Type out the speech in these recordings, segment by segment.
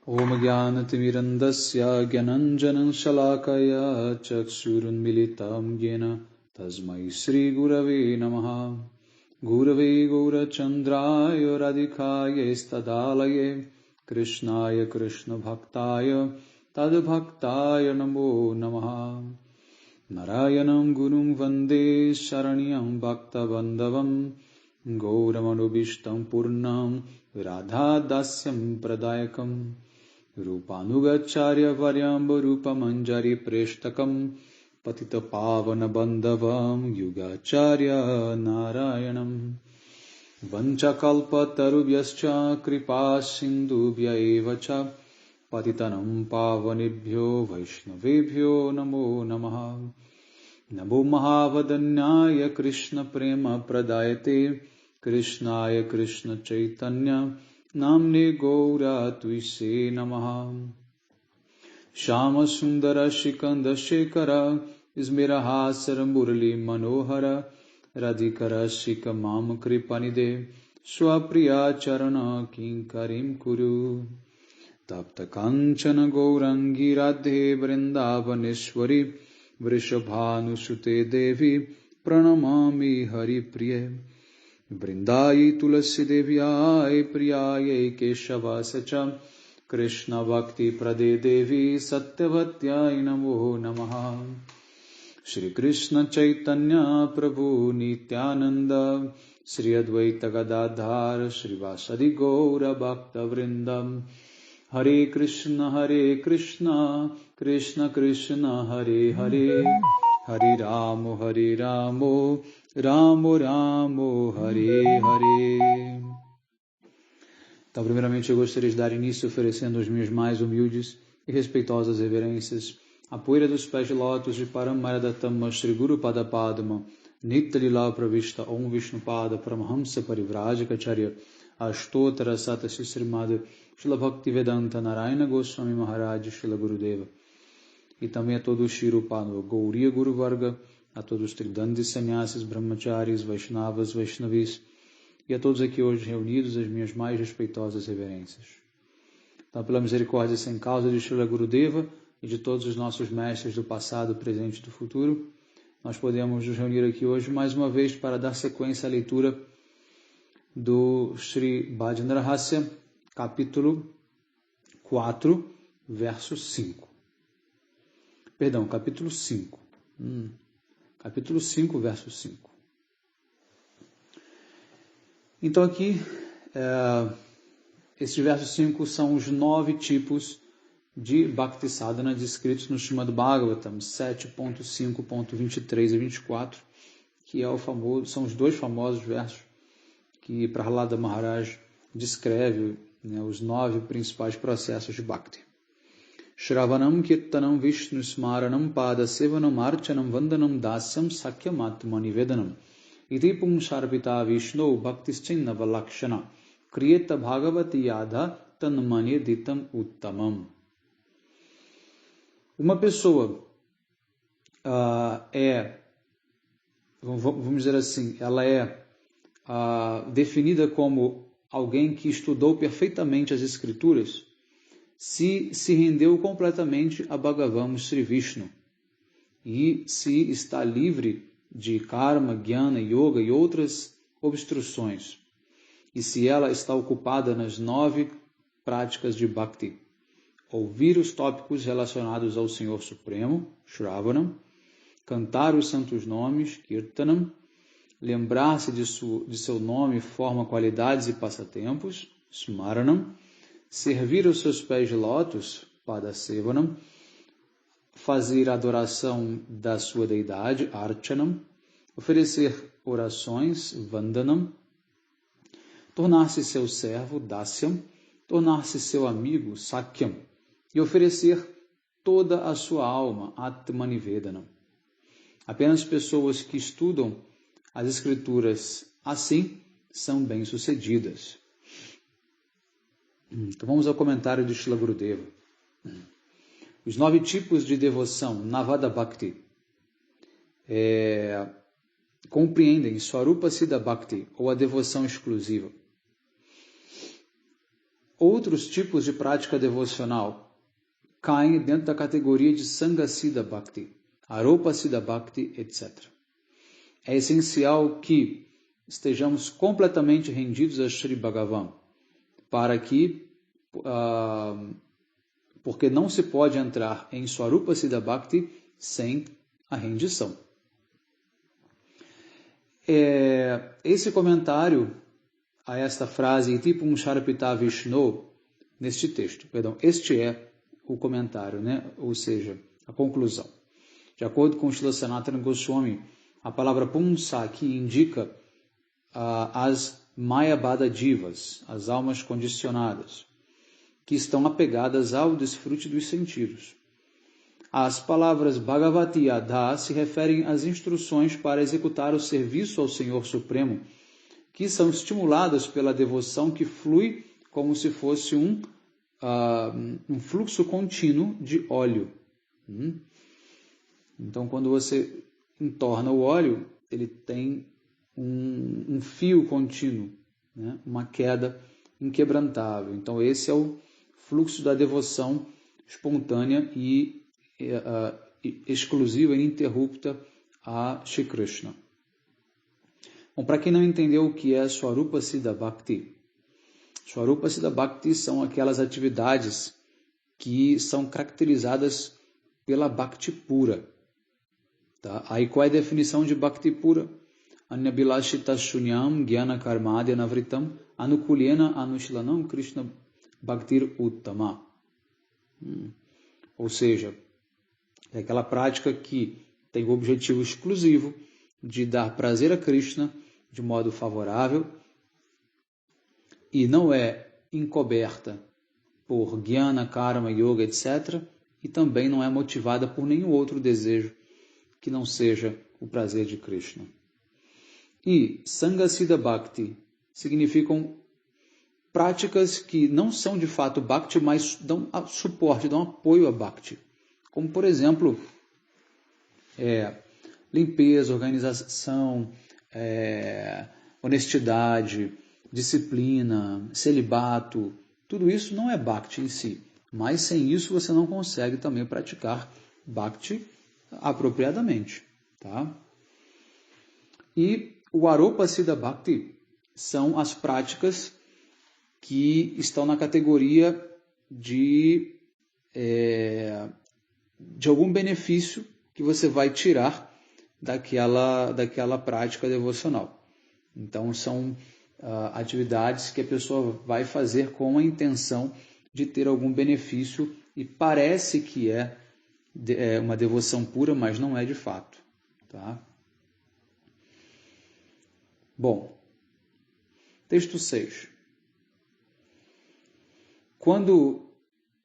Om Jnanatimirandasya Gyananjanan Shalakaya Chakshurunmilitam Yena Tasmai Sri Gurave Namaha Gurave Gaurachandraya Radhikaya Stadalaye Krishnaya Krishna Bhaktaya Tadbhaktaya Namo Namaha Narayanam Gurum Vande Sharanyam Bhakta Bandhavam Gauramanovistam Purnam Radha Dasyam Pradayakam Rupanugacharya Varyamba Rupamanjari Preshtakam Patita Pavana Bandhavam Yugacharya Narayanam Vanchakalpa Tarubhyascha Kripa Sindhubhya Evacha Patitanam Pavanibhyo Vaishnavebhyo Namo Namaha Namo Mahavadanyaya Krishna Prema Pradayate Krishnaya Krishna Chaitanya Namne Gaura Tuise Namaha Shama Sundara Shikanda Shekara Ismirahasara Murali Manohara Radhikara Shika Mam Kripanide Swapriya Charana Kinkarim Kuru Tapta Kanchana Gaurangi Radhe Vrindavaneshwari Vrishabhanusute Devi Pranamami Hari Priye Vrindai Tulasi Devyai Priyai Keshavasacha Krishna Bhakti Prade Devi Satyavatyai Namo Namaha Shri Krishna Chaitanya Prabhu Nityananda Shri Advaita Gadadhar Shri Vasadi Gaura Bhakta Vrindam Hare Krishna Krishna Krishna Hare Hare Hare Ramo Ramo Ramo Hare Hare. Então, primeiramente, eu gostaria de dar início oferecendo as minhas mais humildes e respeitosas reverências à poeira dos pés de lótus de Paramaradattama Shri Guru Pada Padma Nitya Lila Pravishta Om Vishnupada Paramahamsa Parivrajikacharya Ashtotara Sata Srimad Srila Bhaktivedanta Narayana Goswami Maharaj Srila Gurudeva, e também a todos os Shirupano Gauriya Guru Varga, a todos os Tridandis Sannyasis, Brahmacharis, Vaishnavas, Vaishnavis, e a todos aqui hoje reunidos as minhas mais respeitosas reverências. Então, pela misericórdia sem causa de Srila Gurudeva e de todos os nossos mestres do passado, presente e do futuro, nós podemos nos reunir aqui hoje mais uma vez para dar sequência à leitura do Sri Bhajan Rahasya, capítulo 4, verso 5. Perdão, capítulo 5. Capítulo 5, verso 5. Então aqui, esses versos 5 são os 9 tipos de Bhakti Sadhana descritos no Srimad Bhagavatam 7.5.23 e 24, que são os dois famosos versos que Prahlada Maharaj descreve, né, os 9 principais processos de Bhakti. Shravanam Kirtanam Vishnu Smaranam Pada Sevanam Archanam Vandanam Dasyam Sakyam Atma Nivedanam Iti Pumsharpita Vishnu Bhaktischinna Valakshana Kriyeta Bhagavati Yadha Tanmani Ditam Uttamam. Uma pessoa vamos dizer assim, ela é definida como alguém que estudou perfeitamente as Escrituras se rendeu completamente a Bhagavan Sri Vishnu e se está livre de karma, jnana, yoga e outras obstruções, e se ela está ocupada nas 9 práticas de Bhakti: ouvir os tópicos relacionados ao Senhor Supremo, Shravanam, cantar os santos nomes, Kirtanam, lembrar-se de seu nome, forma, qualidades e passatempos, Smaranam, servir os seus pés de lótus, Padasevanam, fazer adoração da sua deidade, Archanam, oferecer orações, Vandanam, tornar-se seu servo, Dasyam, tornar-se seu amigo, Sakyam, e oferecer toda a sua alma, Atmanivedanam. Apenas pessoas que estudam as Escrituras assim são bem-sucedidas. Então vamos ao comentário de Srila Gurudeva. Os 9 tipos de devoção, Navada Bhakti, compreendem Swarupa Siddha Bhakti, ou a devoção exclusiva. outros tipos de prática devocional caem dentro da categoria de Sangha Siddha Bhakti, Aropa Siddha Bhakti, etc. É essencial que estejamos completamente rendidos a Sri Bhagavan, porque não se pode entrar em Swarupa Siddha Bhakti sem a rendição. Esse comentário a esta frase Itipum Sharpita Vishnu, neste texto, este é o comentário, né? Ou seja, a conclusão. De acordo com Srila Sanatana Goswami, a palavra Pumsa aqui indica as Mayabada Divas, as almas condicionadas, que estão apegadas ao desfrute dos sentidos. As palavras Bhagavati Adha se referem às instruções para executar o serviço ao Senhor Supremo, que são estimuladas pela devoção que flui como se fosse um fluxo contínuo de óleo. Então, quando você entorna o óleo, ele tem um fio contínuo, né? Uma queda inquebrantável. Então, esse é o fluxo da devoção espontânea e exclusiva e ininterrupta a Shri Krishna. Bom, para quem não entendeu o que é Swarupa Siddha Bhakti, Swarupa Siddha Bhakti são aquelas atividades que são caracterizadas pela Bhakti pura. Tá? Aí qual é a definição de Bhakti pura? Anyabilashita Shunyam Gyana Karmadya Navritam Anukulyena Anushlanam Krishna Bhaktir Uttama. Ou seja, é aquela prática que tem o objetivo exclusivo de dar prazer a Krishna de modo favorável e não é encoberta por Jnana, Karma, Yoga, etc. E também não é motivada por nenhum outro desejo que não seja o prazer de Krishna. E Sangha Siddha Bhakti significam práticas que não são de fato Bhakti, mas dão suporte, dão apoio a Bhakti. Como, por exemplo, limpeza, organização, honestidade, disciplina, celibato. Tudo isso não é Bhakti em si, mas sem isso você não consegue também praticar Bhakti apropriadamente. Tá? E o Aropa Siddha Bhakti são as práticas que estão na categoria de algum benefício que você vai tirar daquela prática devocional. Então, são atividades que a pessoa vai fazer com a intenção de ter algum benefício e parece que é uma devoção pura, mas não é de fato. Tá? Bom, texto 6. Quando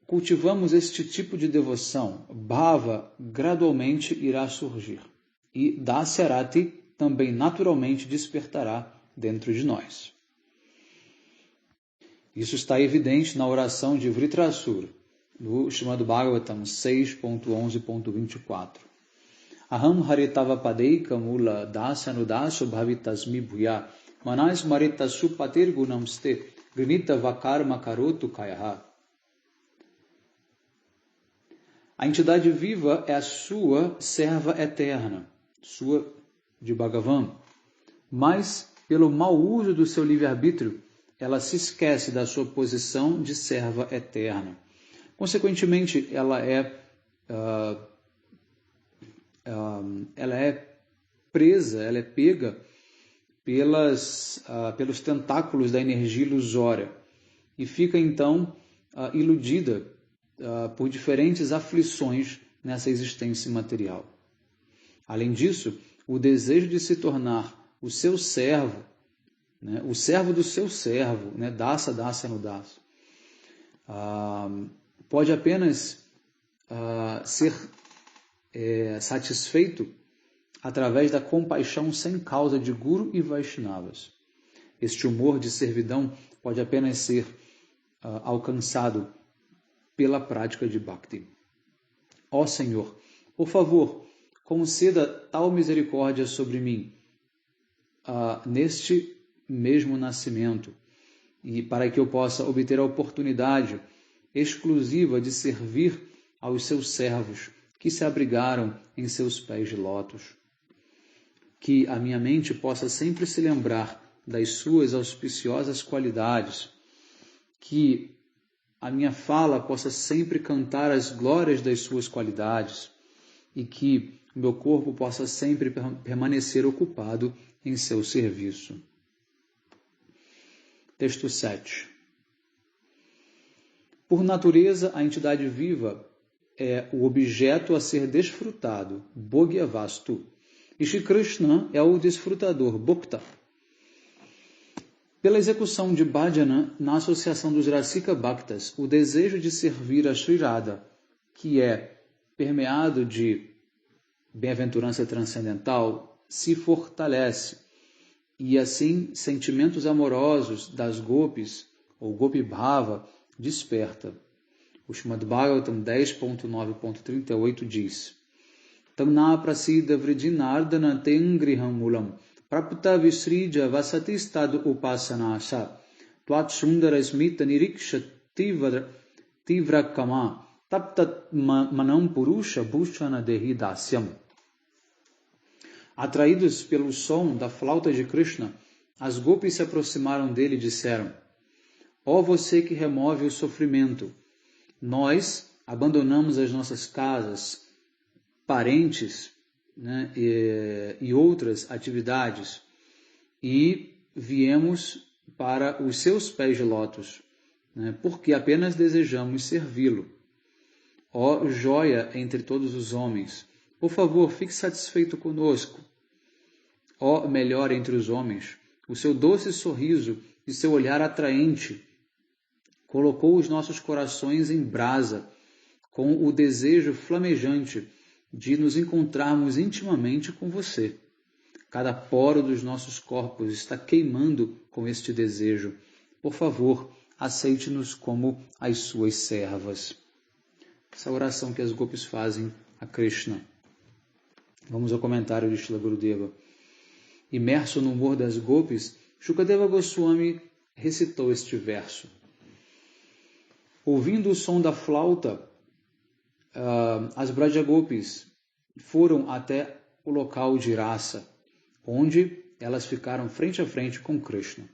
cultivamos este tipo de devoção, Bhava gradualmente irá surgir e Dasyarati também naturalmente despertará dentro de nós. Isso está evidente na oração de Vritrasura, do Srimad Bhagavatam 6.11.24. Aham haritava padeika mula dasanudaso bhavitasmi bhuya manas maritasu patir gunamste grinita vakarma karotu kayaha. A entidade viva é a sua serva eterna, sua de Bhagavan, mas pelo mau uso do seu livre-arbítrio, ela se esquece da sua posição de serva eterna. Consequentemente, ela é presa, ela é pega pelos tentáculos da energia ilusória e fica então iludida por diferentes aflições nessa existência material. Além disso, o desejo de se tornar o seu servo, né, o servo do seu servo, né, dasa no daso, pode apenas ser satisfeito através da compaixão sem causa de Guru e Vaishnavas. Este humor de servidão pode apenas ser alcançado pela prática de Bhakti. Ó Senhor, por favor, conceda tal misericórdia sobre mim neste mesmo nascimento e para que eu possa obter a oportunidade exclusiva de servir aos seus servos que se abrigaram em seus pés de lótus. Que a minha mente possa sempre se lembrar das suas auspiciosas qualidades, que a minha fala possa sempre cantar as glórias das suas qualidades e que o meu corpo possa sempre permanecer ocupado em seu serviço. Texto 7. Por natureza, a entidade viva é o objeto a ser desfrutado, Bhogyavastu, e Shri Krishna é o desfrutador, Bhokta. Pela execução de bhajana na associação dos Rasika Bhaktas, o desejo de servir a Shri Radha, que é permeado de bem-aventurança transcendental, se fortalece, e assim sentimentos amorosos das gopis, ou Gopi Bhava, desperta. O Srimad Bhagavatam 10.9.38 diz: Tamna prasida vrijinardana tengriham mulam prapta visrija vasati stad upasanasa tvat sundara smita niriksha tivra kama taptat manam purusha bhushana dehi dasyam. Atraídos pelo som da flauta de Krishna, as gopis se aproximaram dele e disseram: Ó você que remove o sofrimento, nós abandonamos as nossas casas, parentes, né, e outras atividades e viemos para os seus pés de lótus, né, porque apenas desejamos servi-lo. Ó joia entre todos os homens, por favor, fique satisfeito conosco. Ó melhor entre os homens, o seu doce sorriso e seu olhar atraente colocou os nossos corações em brasa, com o desejo flamejante de nos encontrarmos intimamente com você. Cada poro dos nossos corpos está queimando com este desejo. Por favor, aceite-nos como as suas servas. Essa oração que as gopis fazem a Krishna. Vamos ao comentário de Srila Gurudeva. Imerso no humor das gopis, Shukadeva Goswami recitou este verso. Ouvindo o som da flauta, as Brajagopis foram até o local de Rasa, onde elas ficaram frente a frente com Krishna.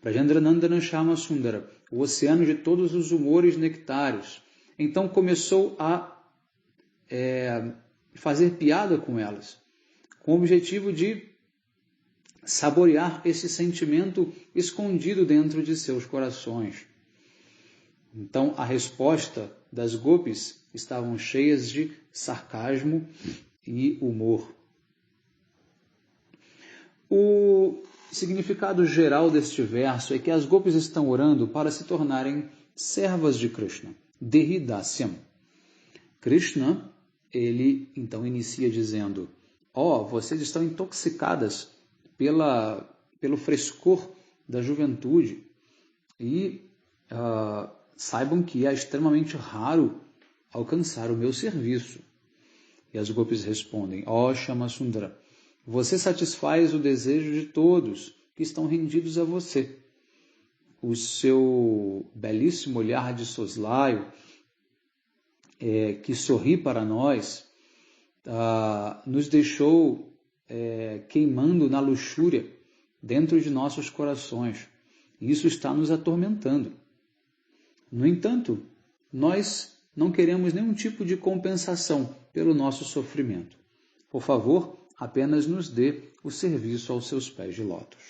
Brajendranandana Shama Sundara, o oceano de todos os humores nectários, então começou a fazer piada com elas, com o objetivo de saborear esse sentimento escondido dentro de seus corações. Então, a resposta das gopis estavam cheias de sarcasmo e humor. O significado geral deste verso é que as gopis estão orando para se tornarem servas de Krishna, Dehidasyam. Krishna, ele então inicia dizendo: vocês estão intoxicadas pelo frescor da juventude e saibam que é extremamente raro alcançar o meu serviço. E as gopis respondem: Shama Sundara, você satisfaz o desejo de todos que estão rendidos a você. O seu belíssimo olhar de soslaio, que sorri para nós, nos deixou queimando na luxúria dentro de nossos corações. E isso está nos atormentando. No entanto, nós não queremos nenhum tipo de compensação pelo nosso sofrimento. Por favor, apenas nos dê o serviço aos seus pés de lótus.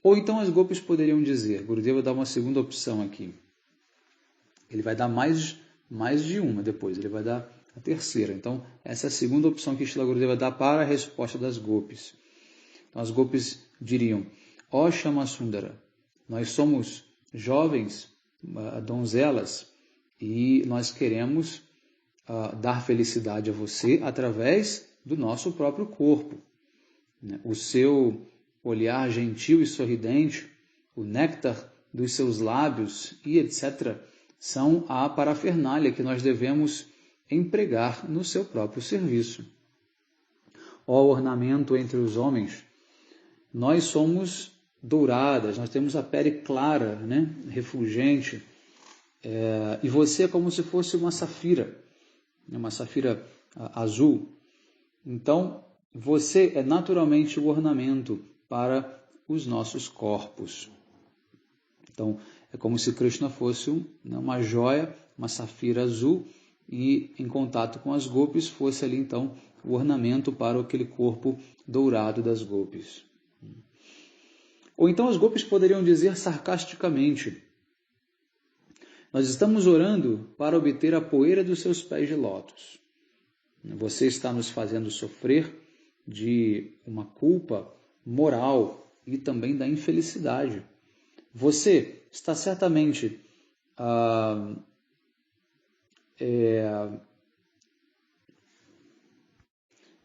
Ou então as gopis poderiam dizer, Gurudeva dá uma segunda opção aqui. Ele vai dar mais de uma depois, ele vai dar a terceira. Então, essa é a segunda opção que Srila Gurudeva dá para a resposta das gopis. Então, as gopis diriam: Shama Sundara, nós somos jovens, donzelas, e nós queremos dar felicidade a você através do nosso próprio corpo. O seu olhar gentil e sorridente, o néctar dos seus lábios e etc. são a parafernália que nós devemos empregar no seu próprio serviço. Ó ornamento entre os homens, nós somos douradas, nós temos a pele clara, né? Refulgente, e você é como se fosse uma safira azul. Então, você é naturalmente o ornamento para os nossos corpos. Então, é como se Krishna fosse uma joia, uma safira azul, e em contato com as gopis fosse ali então o ornamento para aquele corpo dourado das gopis. Ou então as gopis poderiam dizer sarcasticamente: nós estamos orando para obter a poeira dos seus pés de lótus. Você está nos fazendo sofrer de uma culpa moral e também da infelicidade. Você está certamente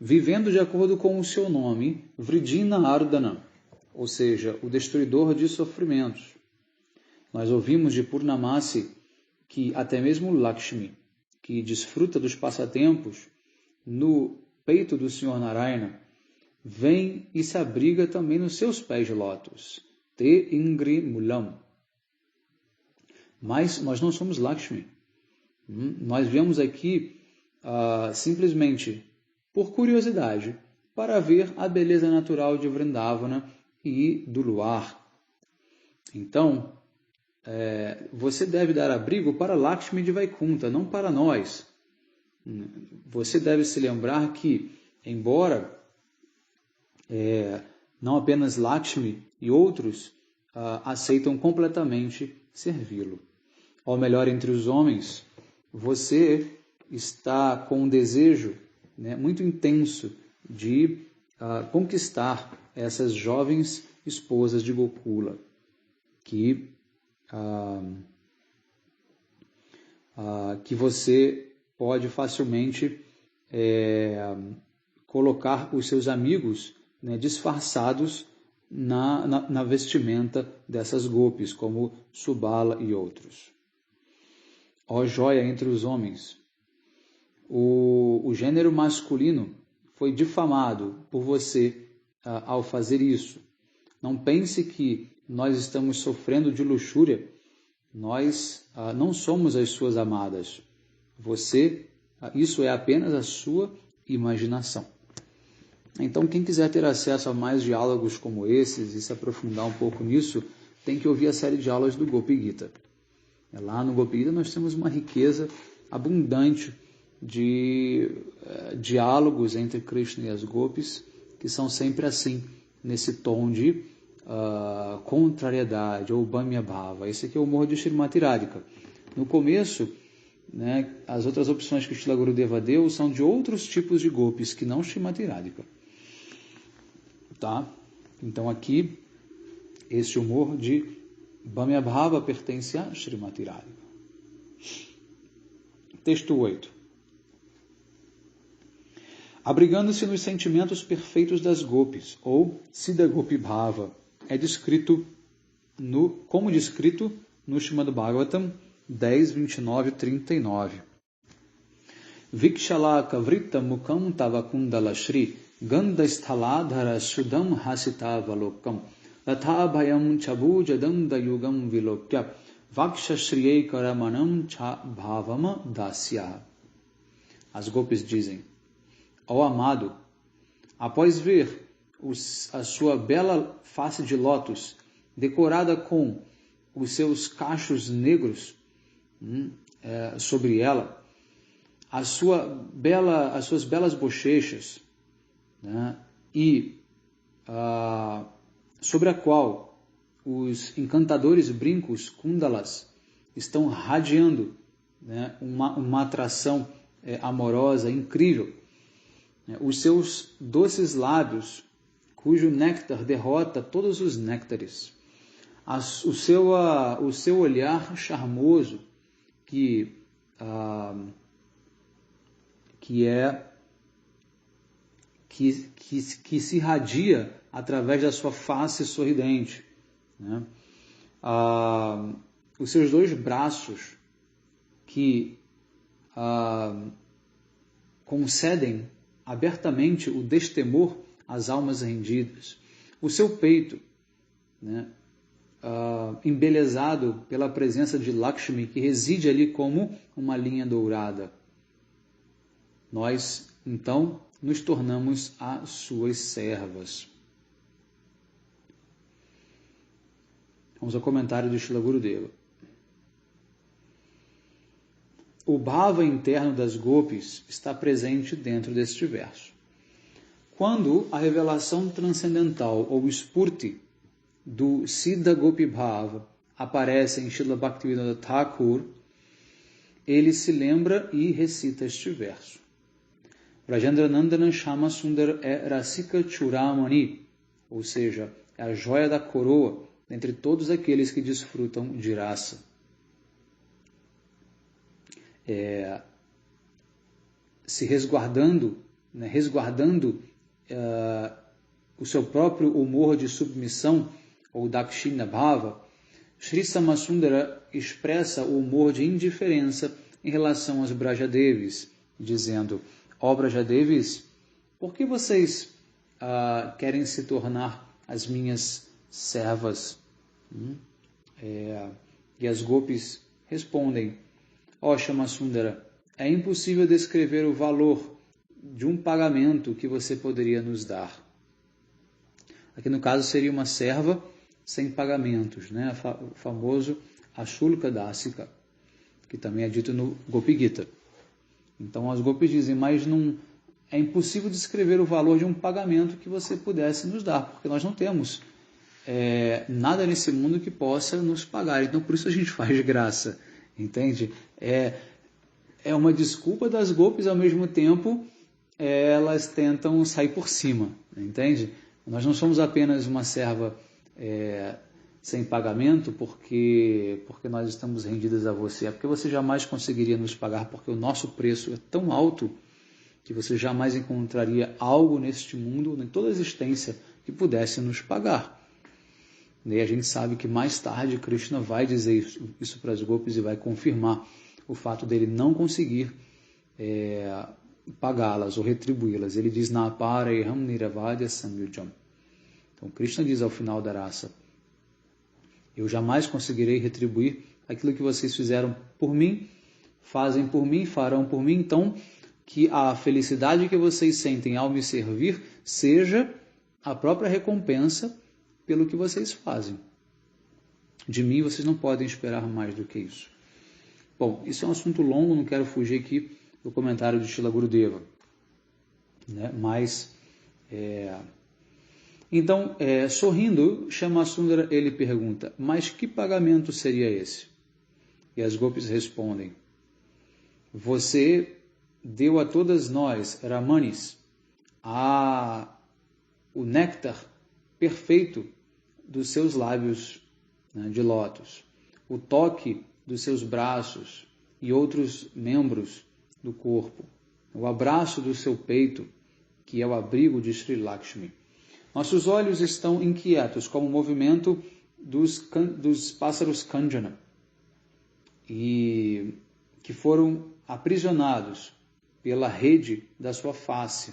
vivendo de acordo com o seu nome, Vrijina Ardhana, ou seja, o destruidor de sofrimentos. Nós ouvimos de Purnamasi que até mesmo Lakshmi, que desfruta dos passatempos no peito do Senhor Narayana, vem e se abriga também nos seus pés de lótus. Te Ingri Mulam. Mas nós não somos Lakshmi. Nós viemos aqui simplesmente por curiosidade, para ver a beleza natural de Vrindavana e do luar. Então, você deve dar abrigo para Lakshmi de Vaikunta, não para nós. Você deve se lembrar que, embora não apenas Lakshmi e outros aceitam completamente servi-lo. Ou melhor, entre os homens, você está com um desejo muito intenso de conquistar essas jovens esposas de Gokula, que você pode facilmente colocar os seus amigos disfarçados na vestimenta dessas gopis, como Subala e outros. Ó joia entre os homens! O gênero masculino foi difamado por você ao fazer isso. Não pense que nós estamos sofrendo de luxúria. Nós não somos as suas amadas. Isso é apenas a sua imaginação. Então, quem quiser ter acesso a mais diálogos como esses e se aprofundar um pouco nisso, tem que ouvir a série de aulas do Gopi Gita. Lá no Gopi Gita nós temos uma riqueza abundante de diálogos entre Krishna e as gopis, que são sempre assim, nesse tom de contrariedade, ou Bhamya Bhava. Esse aqui é o humor de Srimati Radhika. No começo, as outras opções que o Srila Gurudeva deu são de outros tipos de gopis, que não Srimati Radhika. Tá? Então aqui, esse humor de Bhamya Bhava pertence a Srimati Radhika. Texto 8. Abrigando-se nos sentimentos perfeitos das gopis, ou Siddha Gopi Bhava, como descrito no Srimad Bhagavatam 10, 29 e 39. Vikshalaka Vritta Mukam Tava Kundala Shri Ganda Sthaladhara Sudam Hasitavalokam Tatha Bhayam Chabu Jadanda Yugam Vilokya Vaksha Shriyai Karamanam Cha Bhavama Dasya. As gopis dizem: ó amado, após ver a sua bela face de lótus decorada com os seus cachos negros sobre ela, as suas belas bochechas, e sobre a qual os encantadores brincos kundalas estão radiando uma atração amorosa incrível. Os seus doces lábios, cujo néctar derrota todos os néctares. O seu olhar charmoso, que se irradia através da sua face sorridente. Os seus dois braços, que concedem abertamente o destemor às almas rendidas. O seu peito, né, embelezado pela presença de Lakshmi, que reside ali como uma linha dourada. Nós, então, nos tornamos as suas servas. Vamos ao comentário do Srila Gurudeva. O bhava interno das gopis está presente dentro deste verso. Quando a revelação transcendental ou spurti do Siddha Gopi Bhava aparece em Srila Bhaktivinoda Thakur, ele se lembra e recita este verso. Rajendranandana Shama Sundar é Rasika Churamani, ou seja, é a joia da coroa entre todos aqueles que desfrutam de rasa. Se resguardando, né, o seu próprio humor de submissão, ou Dakshina Bhava, Sri Samasundara expressa o humor de indiferença em relação aos Brajadevis, dizendo: ó Brajadevis, por que vocês querem se tornar as minhas servas? E as gopis respondem: ó Shamasundara, é impossível descrever o valor de um pagamento que você poderia nos dar. Aqui no caso seria uma serva sem pagamentos, né? O famoso Ashulka Dasika, que também é dito no Gopi Gita. Então as gopis dizem, mas não é impossível descrever o valor de um pagamento que você pudesse nos dar, porque nós não temos nada nesse mundo que possa nos pagar, então por isso a gente faz de graça, entende? É uma desculpa das gopis, ao mesmo tempo elas tentam sair por cima, entende? Nós não somos apenas uma serva sem pagamento porque nós estamos rendidas a você, é porque você jamais conseguiria nos pagar, porque o nosso preço é tão alto que você jamais encontraria algo neste mundo, em toda a existência, que pudesse nos pagar. E a gente sabe que mais tarde Krishna vai dizer isso para as gopis e vai confirmar o fato dele não conseguir pagá-las ou retribuí-las. Ele diz na Parayam Niravadya Samyujam. Então Krishna diz ao final da rasa: eu jamais conseguirei retribuir aquilo que vocês fizeram por mim, fazem por mim, farão por mim, então que a felicidade que vocês sentem ao me servir seja a própria recompensa pelo que vocês fazem. De mim vocês não podem esperar mais do que isso. Bom, isso é um assunto longo, não quero fugir aqui do comentário de Srila Gurudeva, né? Mas, então, sorrindo, Shamasundara, ele pergunta, mas que pagamento seria esse? E as gopis respondem, você deu a todas nós, Ramanis, o néctar perfeito dos seus lábios, né, de lótus, o toque dos seus braços e outros membros do corpo, o abraço do seu peito, que é o abrigo de Sri Lakshmi. Nossos olhos estão inquietos com o movimento dos pássaros Kanjana, e que foram aprisionados pela rede da sua face,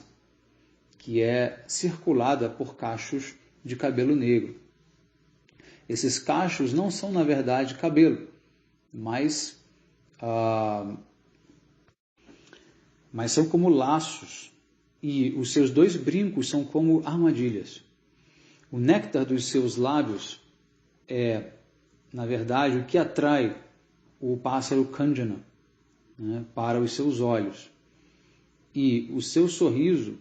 que é circulada por cachos de cabelo negro. Esses cachos não são, na verdade, cabelo, mas são como laços, e os seus dois brincos são como armadilhas. O néctar dos seus lábios é, na verdade, o que atrai o pássaro Kanjana, né, para os seus olhos. E o seu sorriso,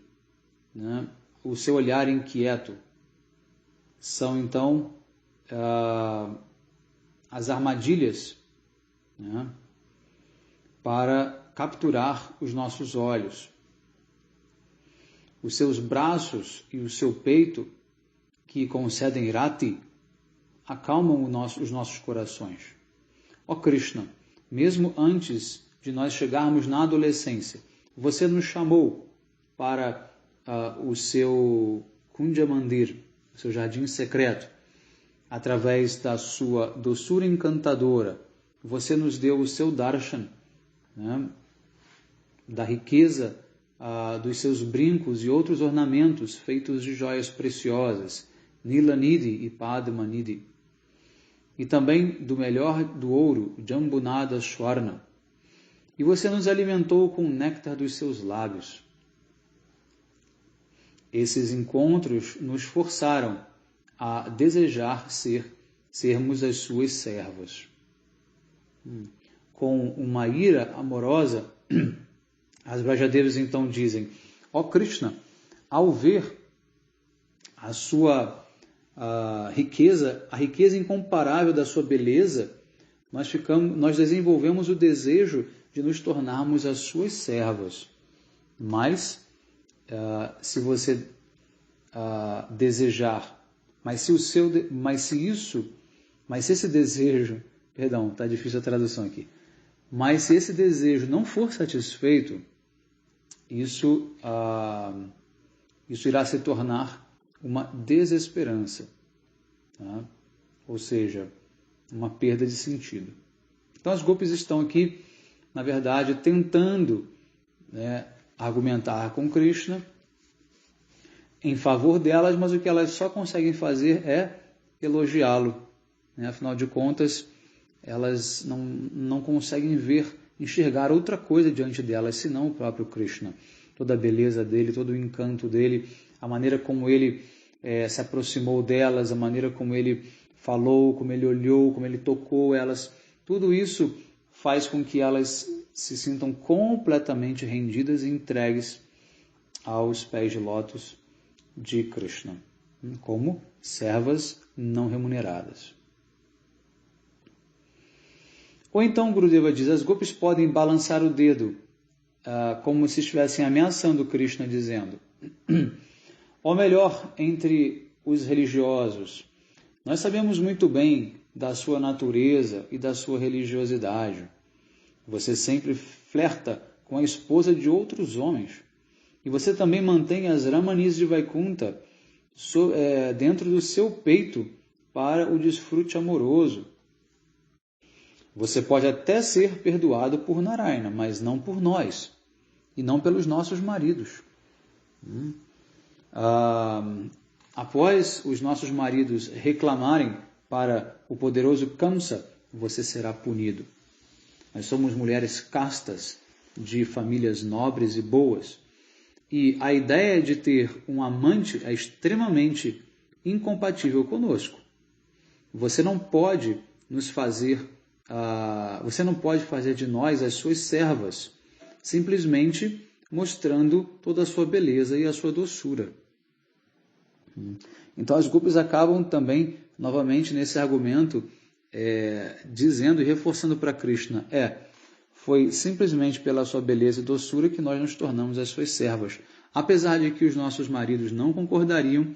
né, o seu olhar inquieto, são então as armadilhas, né, para capturar os nossos olhos. Os seus braços e o seu peito, que concedem rati, acalmam os nossos corações. Ó Krishna, mesmo antes de nós chegarmos na adolescência, você nos chamou para o seu Kunja Mandir, o seu jardim secreto, através da sua doçura encantadora. Você nos deu o seu darshan, né, da riqueza dos seus brincos e outros ornamentos feitos de joias preciosas, Nilanidhi e Padmanidhi. E também do melhor do ouro, Jambunada Swarna. E você nos alimentou com o néctar dos seus lábios. Esses encontros nos forçaram a desejar sermos as suas servas. Com uma ira amorosa, as Brajadevas então dizem: ó Krishna, ao ver a sua riqueza, a riqueza incomparável da sua beleza, nós desenvolvemos o desejo de nos tornarmos as suas servas. Mas se você desejar, mas se esse desejo, perdão, está difícil a tradução aqui, mas se esse desejo não for satisfeito, isso irá se tornar uma desesperança, tá? Ou seja, uma perda de sentido. Então as gopis estão aqui, na verdade, tentando, né, argumentar com Krishna em favor delas, mas o que elas só conseguem fazer é elogiá-lo, né? Afinal de contas, elas não conseguem enxergar outra coisa diante delas, senão o próprio Krishna. Toda a beleza dele, todo o encanto dele, a maneira como ele se aproximou delas, a maneira como ele falou, como ele olhou, como ele tocou elas, tudo isso faz com que elas se sintam completamente rendidas e entregues aos pés de lótus de Krishna, como servas não remuneradas. Ou então Gurudeva diz, as gopis podem balançar o dedo, como se estivessem ameaçando Krishna, dizendo: ou melhor, entre os religiosos, nós sabemos muito bem da sua natureza e da sua religiosidade. Você sempre flerta com a esposa de outros homens. E você também mantém as Ramanis de Vaikunta dentro do seu peito para o desfrute amoroso. Você pode até ser perdoado por Narayana, mas não por nós, e não pelos nossos maridos. Após os nossos maridos reclamarem para o poderoso Kamsa, você será punido. Nós somos mulheres castas, de famílias nobres e boas, e a ideia de ter um amante é extremamente incompatível conosco. Você não pode fazer de nós as suas servas, simplesmente mostrando toda a sua beleza e a sua doçura. Então as gopis acabam também, novamente nesse argumento, dizendo e reforçando para Krishna, foi simplesmente pela sua beleza e doçura que nós nos tornamos as suas servas, apesar de que os nossos maridos não concordariam,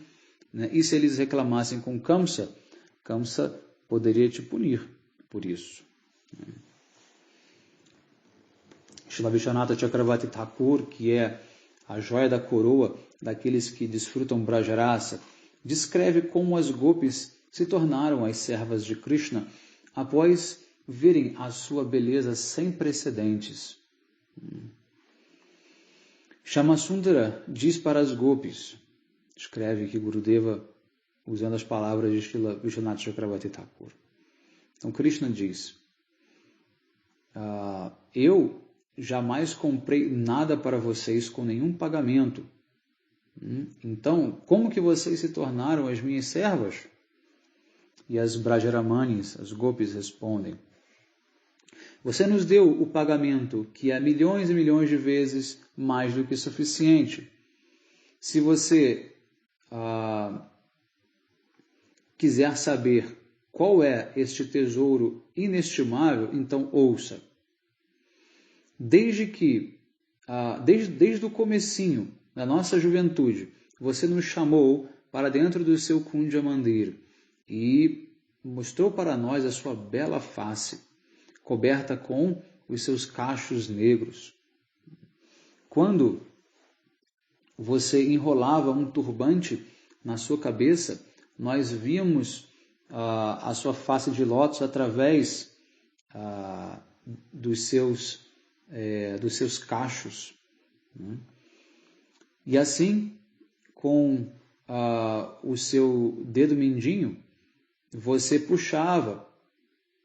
né, e se eles reclamassem com Kamsa, Kamsa poderia te punir por isso. Srila Vishwanatha Chakravarti Thakur, que é a joia da coroa daqueles que desfrutam Brajarasa, descreve como as gopis se tornaram as servas de Krishna após verem a sua beleza sem precedentes. Shamasundara diz para as gopis, escreve aqui Gurudeva usando as palavras de Srila Vishwanatha Chakravarti Thakur. Então Krishna diz, eu jamais comprei nada para vocês com nenhum pagamento. Então, como que vocês se tornaram as minhas servas? E as Brajaramanis, as gopis, respondem, você nos deu o pagamento, que é milhões e milhões de vezes mais do que suficiente. Se você quiser saber qual é este tesouro inestimável, então ouça. Desde o comecinho da nossa juventude, você nos chamou para dentro do seu Kunja Mandir e mostrou para nós a sua bela face, coberta com os seus cachos negros. Quando você enrolava um turbante na sua cabeça, nós víamos a sua face de lótus através dos seus cachos. E assim, com o seu dedo mindinho, você puxava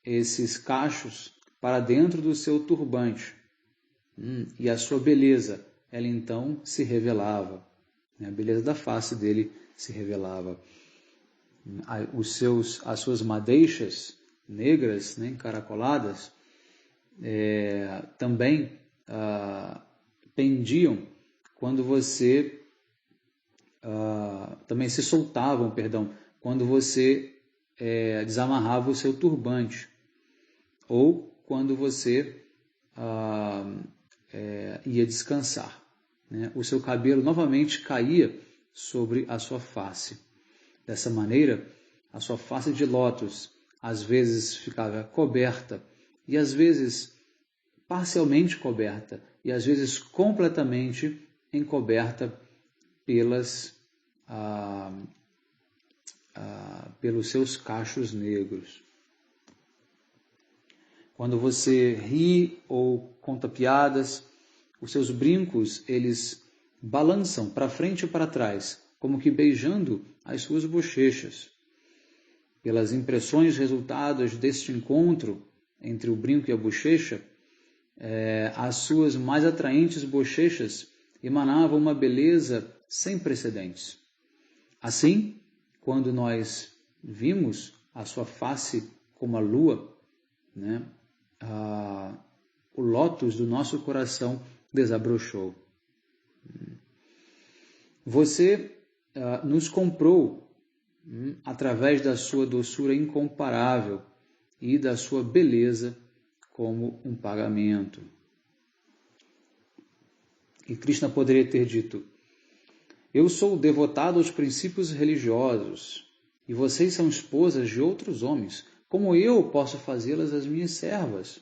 esses cachos para dentro do seu turbante. E a sua beleza, ela então se revelava. A beleza da face dele se revelava. As suas madeixas negras, né, encaracoladas, também pendiam quando você também se soltavam, quando você desamarrava o seu turbante, ou quando você ia descansar, né? O seu cabelo novamente caía sobre a sua face. Dessa maneira, a sua face de lótus às vezes ficava coberta, e às vezes parcialmente coberta, e às vezes completamente encoberta pelos seus cachos negros. Quando você ri ou conta piadas, os seus brincos, eles balançam para frente e para trás, como que beijando as suas bochechas. Pelas impressões resultadas deste encontro entre o brinco e a bochecha, as suas mais atraentes bochechas emanavam uma beleza sem precedentes. Assim, quando nós vimos a sua face como a lua, né, o lótus do nosso coração desabrochou. Você nos comprou através da sua doçura incomparável e da sua beleza como um pagamento. E Krishna poderia ter dito: eu sou devotado aos princípios religiosos e vocês são esposas de outros homens. Como eu posso fazê-las as minhas servas?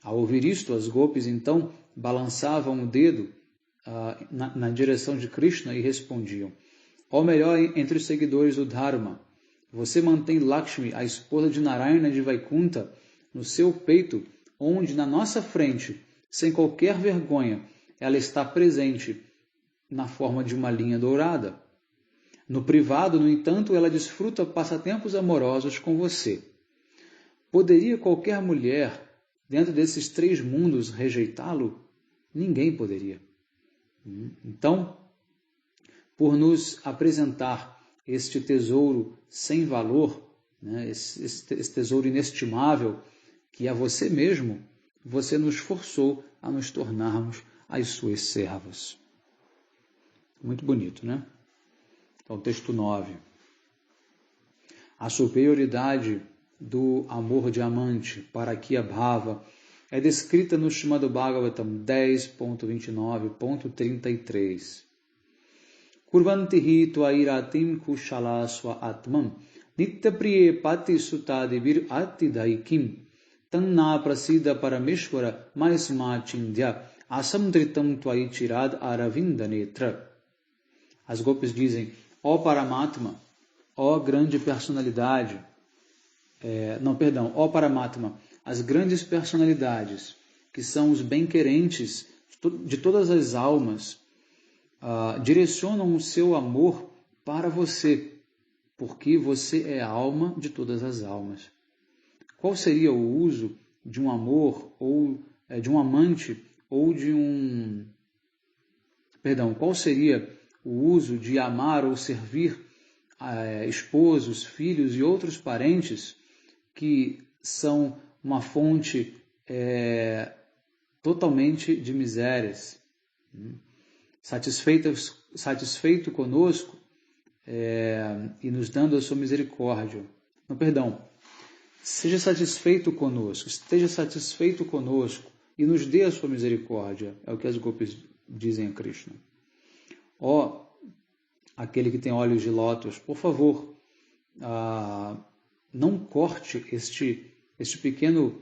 Ao ouvir isto, as gopis então balançavam o dedo na direção de Krishna e respondiam: ó melhor entre os seguidores do Dharma, você mantém Lakshmi, a esposa de Narayana de Vaikunta, no seu peito, onde na nossa frente, sem qualquer vergonha, ela está presente na forma de uma linha dourada. No privado, no entanto, ela desfruta passatempos amorosos com você. Poderia qualquer mulher, dentro desses 3 mundos, rejeitá-lo? Ninguém poderia. Então, por nos apresentar este tesouro sem valor, né, esse tesouro inestimável, que é você mesmo, você nos forçou a nos tornarmos as suas servas. Muito bonito, né? Então, texto 9. A superioridade do amor diamante para Akiya Bhava é descrita no Srimad Bhagavatam 10.29.33. Kurvanti hi tvairatim kushala swa atmam nityapriye pati sutadivir atidaikim tanna prasida parameshwara maisma chindya asamdritam tvai chirad aravindanetra. As gopis dizem: ó Paramatma, ó grande personalidade, ó Paramatma, as grandes personalidades, que são os bem-querentes de todas as almas, direcionam o seu amor para você, porque você é a alma de todas as almas. Qual seria o uso de um amor, ou de um amante, ou de um... qual seria o uso de amar ou servir esposos, filhos e outros parentes que são uma fonte totalmente de misérias? Satisfeito conosco e nos dando a sua misericórdia. Seja satisfeito conosco, esteja satisfeito conosco e nos dê a sua misericórdia. É o que as gopis dizem a Krishna. Ó, aquele que tem olhos de lótus, por favor, não corte este pequeno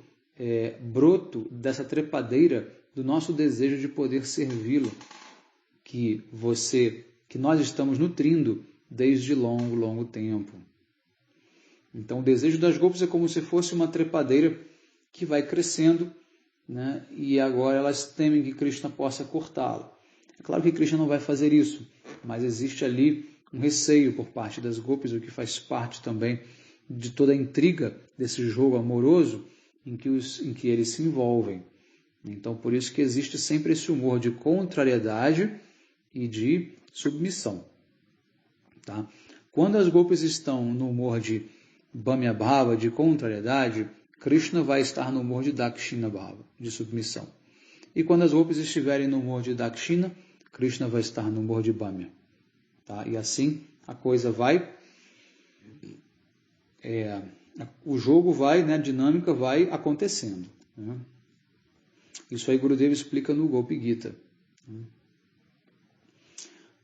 broto dessa trepadeira do nosso desejo de poder servi-lo, que nós estamos nutrindo desde longo tempo. Então, o desejo das gopis é como se fosse uma trepadeira que vai crescendo, né? E agora elas temem que Krishna possa cortá-la. É claro que Krishna não vai fazer isso, mas existe ali um receio por parte das gopis, o que faz parte também de toda a intriga desse jogo amoroso em que eles se envolvem. Então, por isso que existe sempre esse humor de contrariedade e de submissão. Tá? Quando as gopis estão no humor de Bhamya Bhava, de contrariedade, Krishna vai estar no humor de Dakshina Bhava, de submissão. E quando as gopis estiverem no humor de Dakshina, Krishna vai estar no humor de Bhamya. Tá? E assim a coisa vai, o jogo vai, né, a dinâmica vai acontecendo. Né? Isso aí Gurudeva explica no Gopi Gita.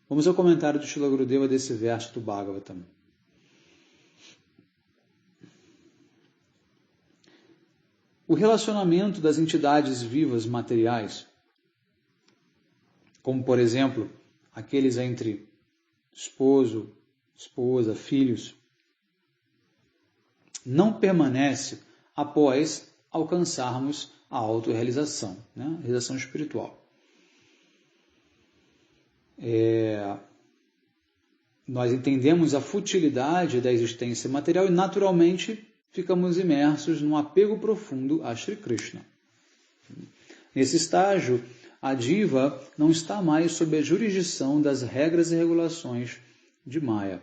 Vamos ao comentário do Srila Gurudeva desse verso do Bhagavatam. O relacionamento das entidades vivas materiais, como por exemplo, aqueles entre esposo, esposa, filhos, não permanece após alcançarmos a autorrealização, né? A realização espiritual. Nós entendemos a futilidade da existência material e naturalmente ficamos imersos num apego profundo a Shri Krishna. Nesse estágio, a diva não está mais sob a jurisdição das regras e regulações de Maya.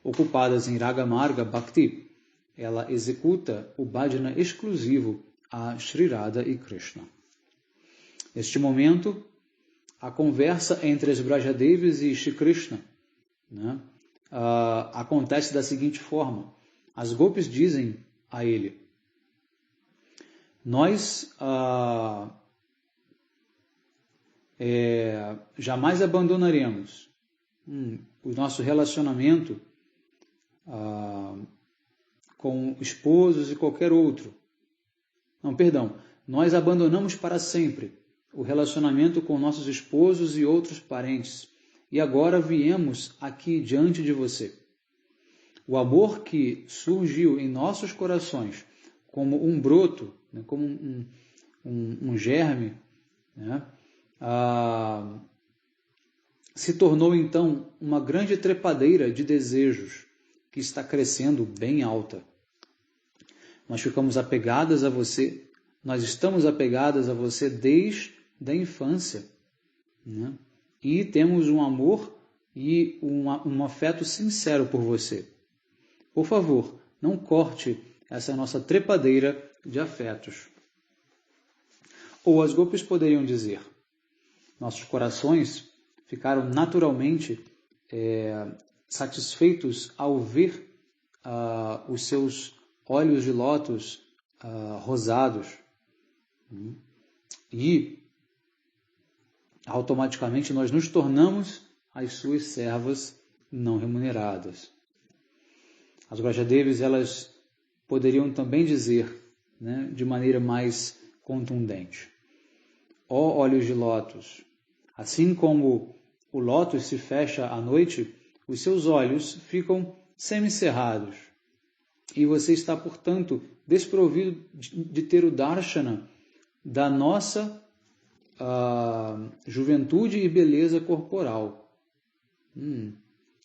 Ocupadas em Raga Marga Bhakti, ela executa o bhajana exclusivo a Shri Radha e Krishna. Neste momento, a conversa entre as Brajadevis e Shri Krishna, né, acontece da seguinte forma. As gopis dizem a ele: nós jamais abandonaremos o nosso relacionamento com esposos e qualquer outro. Não, perdão. Nós abandonamos para sempre o relacionamento com nossos esposos e outros parentes. E agora viemos aqui diante de você. O amor que surgiu em nossos corações como um broto, né, como um germe, né, se tornou então uma grande trepadeira de desejos que está crescendo bem alta. Nós ficamos apegadas a você, nós estamos apegadas a você desde a infância, né? E temos um amor e um afeto sincero por você. Por favor, não corte essa nossa trepadeira de afetos. Ou as gopis poderiam dizer: nossos corações ficaram naturalmente satisfeitos ao ver os seus olhos de lótus rosados. E automaticamente nós nos tornamos as suas servas não remuneradas. As Brajadevis, elas poderiam também dizer, né, de maneira mais contundente: ó olhos de lótus, assim como o lótus se fecha à noite, os seus olhos ficam semicerrados. E você está, portanto, desprovido de ter o darshana da nossa juventude e beleza corporal.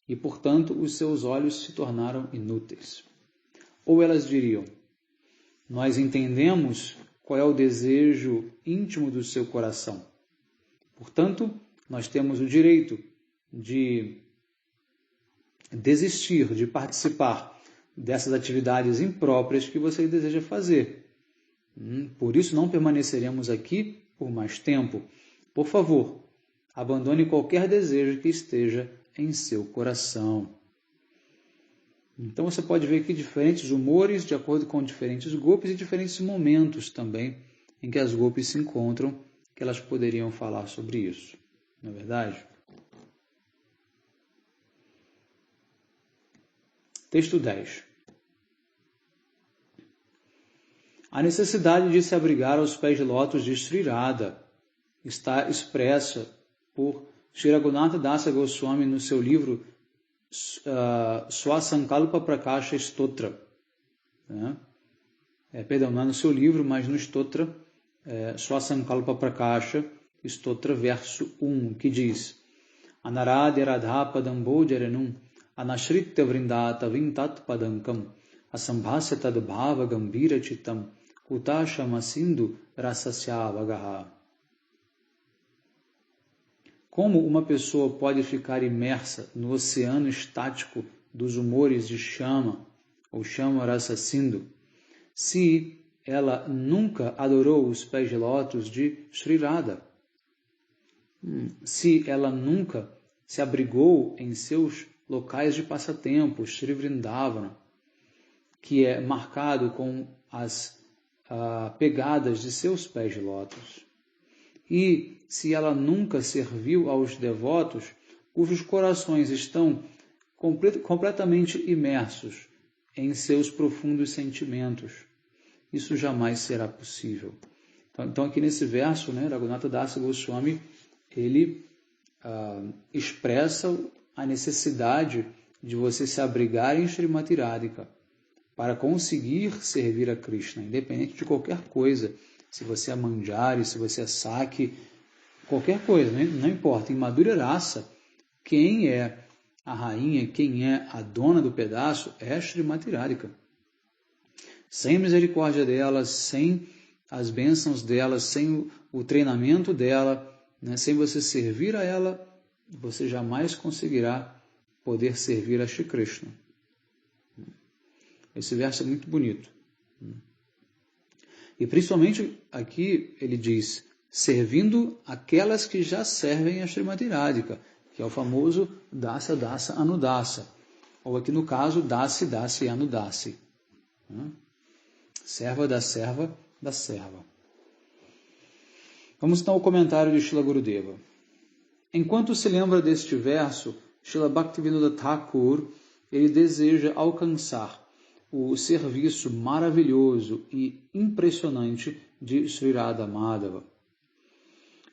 E, portanto, os seus olhos se tornaram inúteis. Ou elas diriam: nós entendemos qual é o desejo íntimo do seu coração. Portanto, nós temos o direito de desistir de participar dessas atividades impróprias que você deseja fazer. Por isso não permaneceremos aqui por mais tempo. Por favor, abandone qualquer desejo que esteja em seu coração. Então você pode ver aqui diferentes humores de acordo com diferentes gopis e diferentes momentos também em que as gopis se encontram, que elas poderiam falar sobre isso. Não é verdade? Texto 10. A necessidade de se abrigar aos pés de lótus de Sri Radha está expressa por Sri Raghunatha Dasa Goswami no seu livro Swasankalpa Prakasha Stotra. Não é no seu livro, mas no Stotra, Swasankalpa Prakasha Stotra, verso 1, que diz: Anaradya radhapadam bojaranum anashritya vrindata vintat padankam asambhasya tad bhava gambira chitam kutashama sindhu rasasyavagaha. Como uma pessoa pode ficar imersa no oceano estático dos humores de chama, ou chama rasa sindhu, se ela nunca adorou os pés de lótus de Sri Radha? Se ela nunca se abrigou em seus locais de passatempo, Sri Vrindavana, que é marcado com as pegadas de seus pés de lótus? E se ela nunca serviu aos devotos cujos corações estão completamente imersos em seus profundos sentimentos, isso jamais será possível. Então aqui nesse verso, Raghunatha Dasa Goswami, ele expressa a necessidade de você se abrigar em Srimati Radhika para conseguir servir a Krishna, independente de qualquer coisa. Se você é manjari, se você é saki, qualquer coisa, não importa. Em Madhurya Rasa, quem é a rainha, quem é a dona do pedaço é Srimati Radhika. Sem a misericórdia dela, sem as bênçãos dela, sem o treinamento dela, sem você servir a ela, você jamais conseguirá poder servir a Shri Krishna. Esse verso é muito bonito. E principalmente aqui ele diz, servindo aquelas que já servem a Srimati Radhika, que é o famoso Dasa Dasa Anudasa, ou aqui no caso Dasi Dasi Anudasi. Serva da serva da serva. Vamos então ao comentário de Srila Gurudeva. Enquanto se lembra deste verso, Srila Bhaktivinoda Thakur, ele deseja alcançar o serviço maravilhoso e impressionante de Sri Radha Madhava,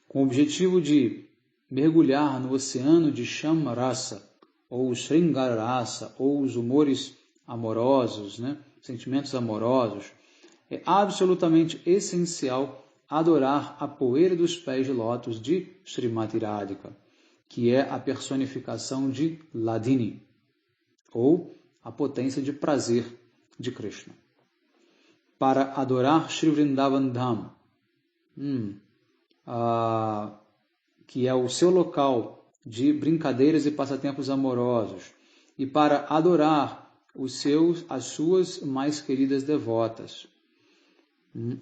com o objetivo de mergulhar no oceano de Shama Rasa, ou Sringara Rasa, ou os humores amorosos, sentimentos amorosos. É absolutamente essencial adorar a poeira dos pés de lótus de Srimati Radhika, que é a personificação de Ladini, ou a potência de prazer de Krishna. Para adorar Shri Vrindavan Dham, que é o seu local de brincadeiras e passatempos amorosos, e para adorar as suas mais queridas devotas.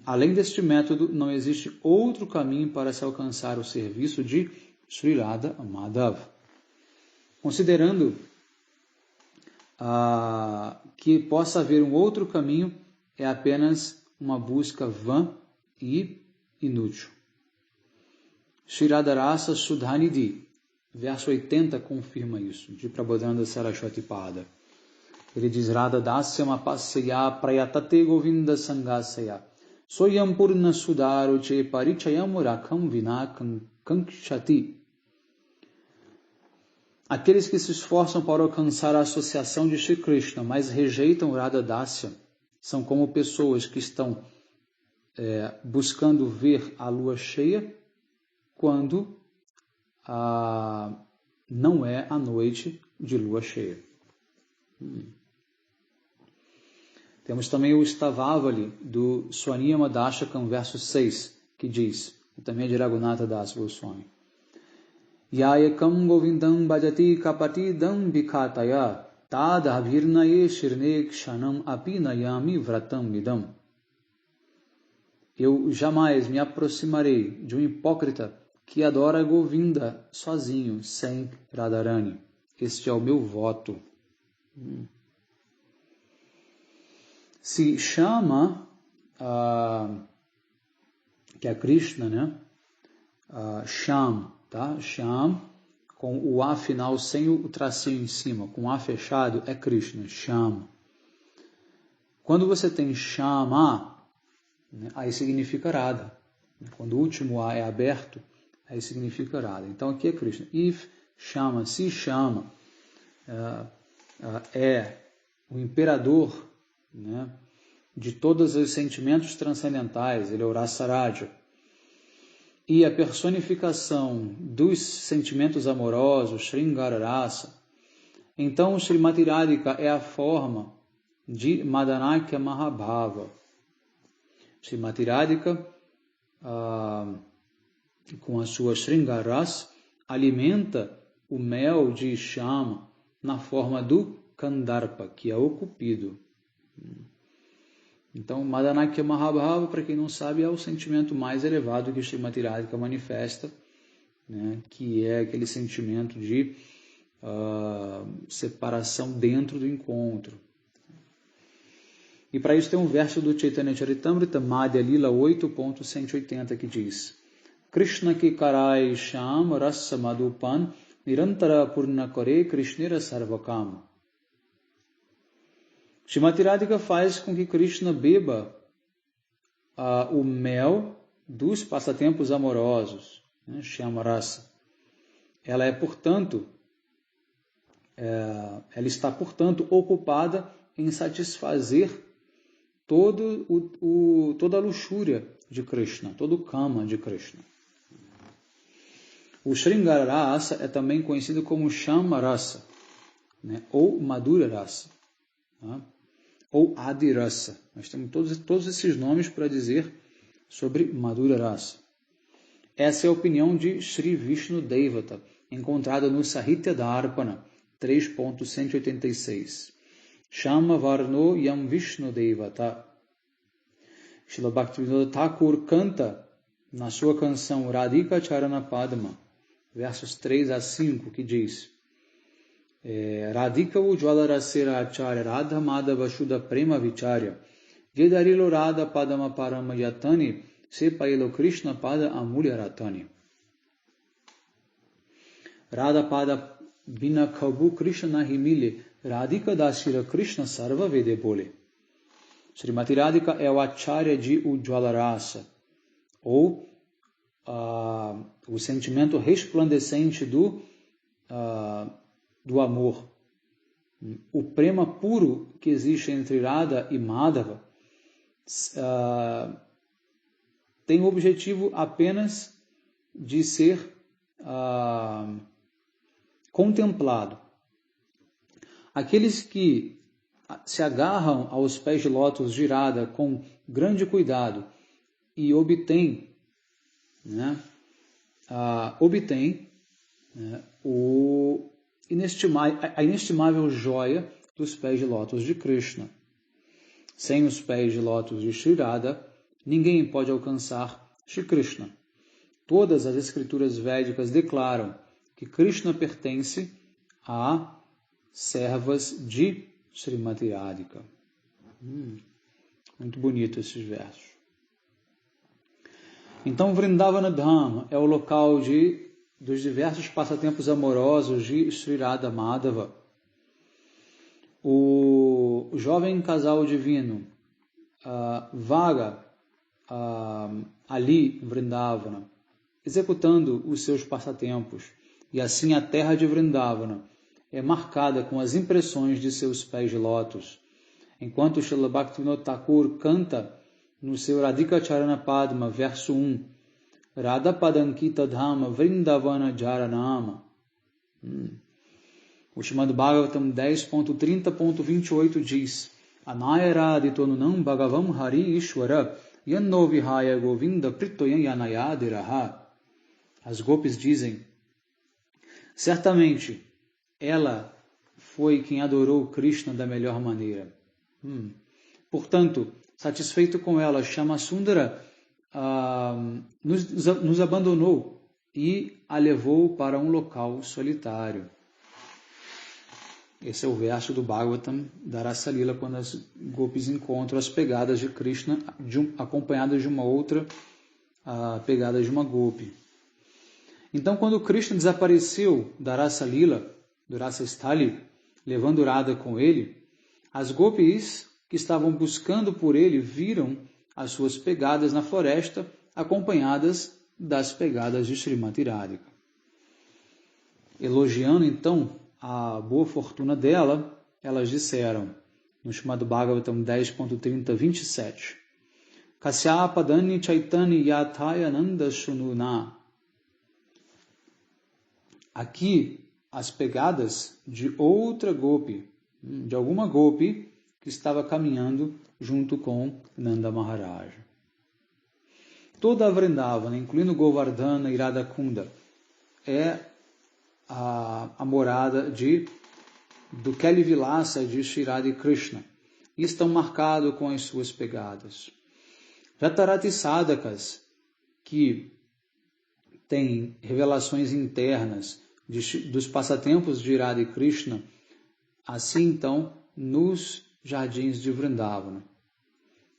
Além deste método, não existe outro caminho para se alcançar o serviço de Sri Radha Madhava. Considerando que possa haver um outro caminho, é apenas uma busca vã e inútil. Shri Radharasa Sudhanidhi, verso 80, confirma isso, de Prabodhananda Saraswati Pada. Ele diz, Radha Dasya Mapasya Prayatate Govinda Sangasaya Soyam Purna Sudaro Che Parichayam Rakam Vinakam Kankshati. Aqueles que se esforçam para alcançar a associação de Shri Krishna, mas rejeitam Radha Dasya, são como pessoas que estão buscando ver a lua cheia quando não é a noite de lua cheia. Temos também o Stavavali do Swaniyama Dashakam, verso 6, que diz, e também é de Raghunatha Das Goswami, Yayakam Govindam Bhajati Kapatidam Bikhataya Tadabhirnaye Shirne Kshanam Apinayami Vratam Midam. Eu jamais me aproximarei de um hipócrita que adora Govinda sozinho, sem Radharani. Este é o meu voto. Se chama, que é Krishna, Sham, tá? Sham, com o A final, sem o tracinho em cima, com o A fechado, é Krishna, Sham. Quando você tem Shama, aí significa Radha. Quando o último A é aberto, aí significa Radha. Então aqui é Krishna. If Shama, se chama, é o imperador, de todos os sentimentos transcendentais, ele é o Rasaraja. e a personificação dos sentimentos amorosos, Sringara Rasa, então Srimati Radhika é a forma de Madanakya Mahabhava. Srimati Radhika, com a sua Sringara Rasa, alimenta o mel de Shama na forma do Kandarpa, que é o Cupido. Então, Madanakya Mahabhava, para quem não sabe, é o sentimento mais elevado que Srimati Radhika manifesta, né, que é aquele sentimento de separação dentro do encontro. E para isso tem um verso do Chaitanya Charitamrita, Madhya Lila 8.180, que diz: Krishna ki karai sham rasa madhupan nirantara purna kore krishnera sarvakam. Srimati Radhika faz com que Krishna beba o mel dos passatempos amorosos, né, Shyama Rasa. Ela está, portanto, ocupada em satisfazer toda a luxúria de Krishna, todo o kama de Krishna. O Sringara Rasa é também conhecido como Shyama Rasa, né, ou Madhura Rasa, tá? Ou Adi Rasa. Nós temos todos esses nomes para dizer sobre Madhura Rasa. Essa é a opinião de Sri Vishnu Devata, encontrada no Sahitya Dharpana 3.186. Shama Varno Yam Vishnu Devata. Srila Bhaktivinoda Thakur canta na sua canção Radhika Charana Padma, versos 3 a 5, que diz: Radhika Ujjvala Rasera Acharya Radha Madhava Shuddha Prema Vicharya Jedarilo Radha Padama Parama Yatani Sepailo Krishna Pada Amulya Ratani. Radha Pada Bina Kabhu Krishna Himile Radhika Dasira Krishna Sarva Vede Bole. Srimati Radhika é o Acharya de Ujjvala Rasa, ou o sentimento resplandecente do amor. O prema puro que existe entre Radha e Madhava tem o objetivo apenas de ser contemplado. Aqueles que se agarram aos pés de lótus de Radha com grande cuidado e obtêm a inestimável joia dos pés de lótus de Krishna. Sem os pés de lótus de Shri Radha, ninguém pode alcançar Shri Krishna. Todas as escrituras védicas declaram que Krishna pertence a servas de Srimati Radhika. Muito bonito esses versos. Então, Vrindavana Dham é o local dos diversos passatempos amorosos de Sri Radha Madhava. O jovem casal divino vaga ali em Vrindavana, executando os seus passatempos, e assim a terra de Vrindavana é marcada com as impressões de seus pés de lótus. Enquanto Srila Bhaktivinoda Thakur canta no seu Radhika Charana Padma, verso 1, Radha Padankita Dhama Vrindavana Jaranama. O Srimad Bhagavatam 10.30.28 diz: Anayaradhitonunam Bhagavam Hari Ishwara Yanno Vihaya Govinda Pritoyan Yanayadiraha. As gopis dizem: certamente ela foi quem adorou Krishna da melhor maneira. Portanto, satisfeito com ela, Shyamasundara nos abandonou e a levou para um local solitário. Esse é o verso do Bhagavatam da Rasa Lila, quando as gopis encontram as pegadas de Krishna acompanhadas de uma outra pegada de uma gopi. Então, quando Krishna desapareceu da Rasa Lila, do Rasa Stali, levando Radha com ele, as gopis que estavam buscando por ele viram as suas pegadas na floresta, acompanhadas das pegadas de Srimati Radhika. Elogiando então a boa fortuna dela, elas disseram, no chamado Bhagavatam 10.30, 27, Kasyapadani Chaitani Yathayananda Shununa. Aqui, as pegadas de outra gopi, de alguma gopi que estava caminhando junto com Nanda Maharaj. Toda a Vrindavana, incluindo Govardhana e Radha-kunda, é a morada do Keli Vilasa de Shri Radha Krishna, e estão marcados com as suas pegadas. Jatarati Sadhakas, que tem revelações internas dos passatempos de Radha Krishna, assim então nos jardins de Vrindavana.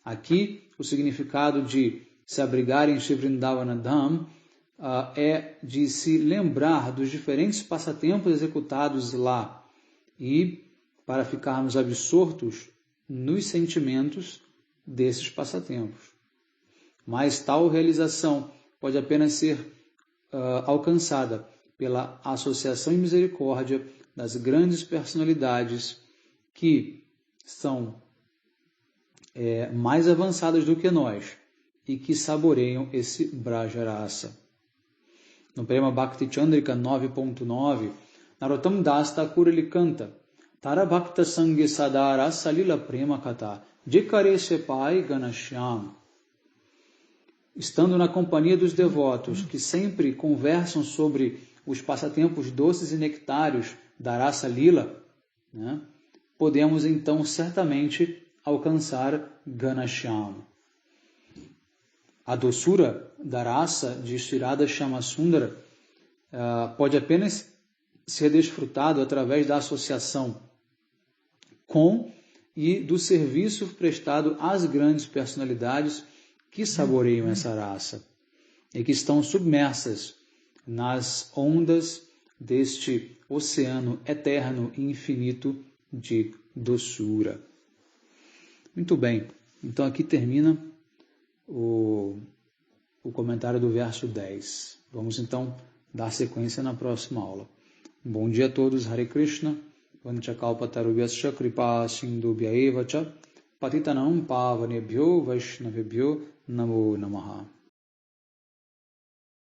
Aqui o significado de se abrigar em Shri Vrindavana Dham é de se lembrar dos diferentes passatempos executados lá e para ficarmos absortos nos sentimentos desses passatempos. Mas tal realização pode apenas ser alcançada pela associação e misericórdia das grandes personalidades que são mais avançadas do que nós e que saboreiam esse Brajarasa. No Prema Bhakti Chandrika 9.9, Narottam Das Thakur ele canta: Tara Bhakta Sange Sadara Salila Prema Kata Jikare Sepai Ganashyam. Estando na companhia dos devotos que sempre conversam sobre os passatempos doces e nectários da Rasa Lila, né, podemos então certamente alcançar Ganashyam. A doçura da raça de Shri Radha Shyamasundara pode apenas ser desfrutado através da associação com e do serviço prestado às grandes personalidades que saboreiam essa raça e que estão submersas nas ondas deste oceano eterno e infinito de doçura. Muito bem, então aqui termina o comentário do verso 10. Vamos então dar sequência na próxima aula. Bom dia a todos, Hare Krishna, Vanchakalpatarubhyascha kripa sindubhya eva cha patitanam pavanebhyo vaishnavebhyo namo namaha.